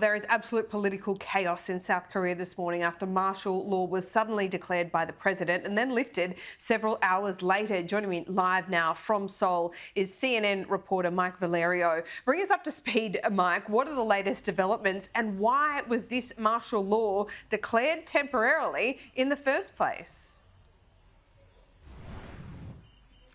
There is absolute political chaos in South Korea this morning after martial law was suddenly declared by the president and then lifted several hours later. Joining me live now from Seoul is CNN reporter Mike Valerio. Bring us up to speed, Mike. What are the latest developments and why was this martial law declared temporarily in the first place?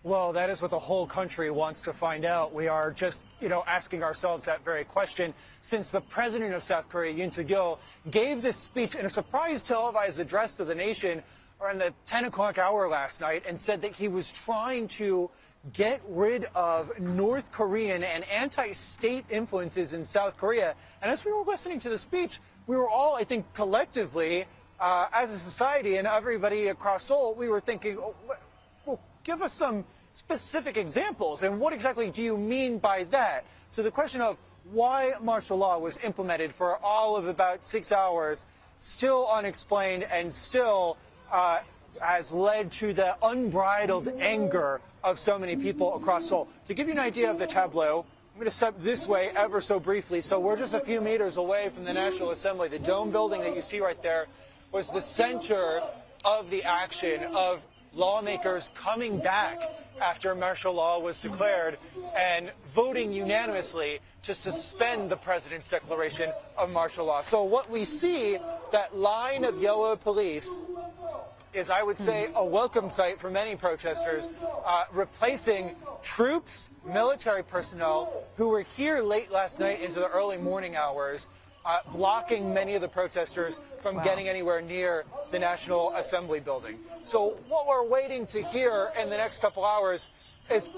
Well, that is what the whole country wants to find out. We are just, asking ourselves that very question since the president of South Korea, Yoon Suk Yeol, gave this speech in a surprise televised address to the nation around the 10 o'clock hour last night and said that he was trying to get rid of North Korean and anti-state influences in South Korea. And as we were listening to the speech, we were all, I think, collectively, as a society and everybody across Seoul, we were thinking, give us some specific examples, and what exactly do you mean by that? So the question of why martial law was implemented for all of about 6 hours, still unexplained, and still has led to the unbridled anger of so many people across Seoul. To give you an idea of the tableau, I'm going to step this way ever so briefly. So we're just a few meters away from the National Assembly. The dome building that you see right there was the center of the action of lawmakers coming back after martial law was declared and voting unanimously to suspend the president's declaration of martial law. So what we see, that line of yellow police, is, I would say, a welcome sight for many protesters, replacing troops, military personnel who were here late last night into the early morning hours, blocking many of the protesters from getting anywhere near the National Assembly building. So what we're waiting to hear in the next couple hours is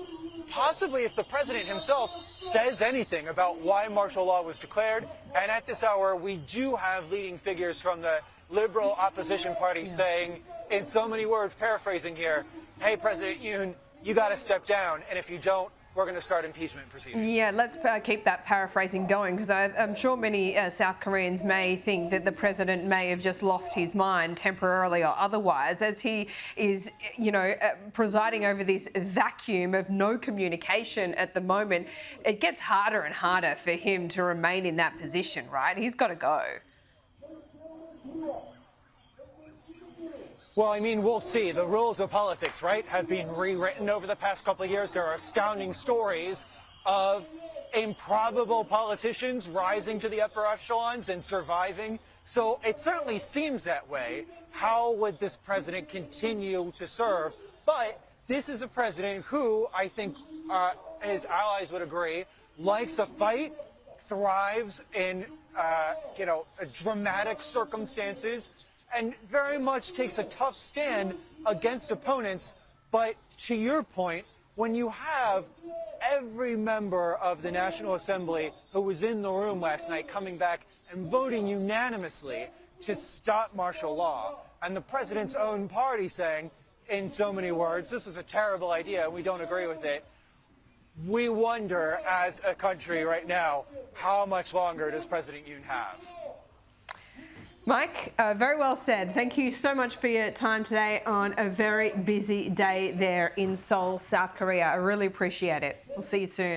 possibly if the president himself says anything about why martial law was declared. And at this hour, we do have leading figures from the liberal opposition party saying, in so many words, paraphrasing here, hey, President Yoon, you got to step down. And if you don't, we're going to start impeachment proceedings. Yeah, let's keep that paraphrasing going, because I'm sure many South Koreans may think that the president may have just lost his mind temporarily or otherwise, as he is, presiding over this vacuum of no communication at the moment. It gets harder and harder for him to remain in that position, right? He's got to go. Well, I mean, we'll see. The rules of politics, right, have been rewritten over the past couple of years. There are astounding stories of improbable politicians rising to the upper echelons and surviving. So it certainly seems that way. How would this president continue to serve? But this is a president who, I think his allies would agree, likes a fight, thrives in, dramatic circumstances, and very much takes a tough stand against opponents. But to your point, when you have every member of the National Assembly who was in the room last night coming back and voting unanimously to stop martial law, and the president's own party saying, in so many words, this is a terrible idea and we don't agree with it, we wonder as a country right now, how much longer does President Yoon have? Mike, very well said. Thank you so much for your time today on a very busy day there in Seoul, South Korea. I really appreciate it. We'll see you soon.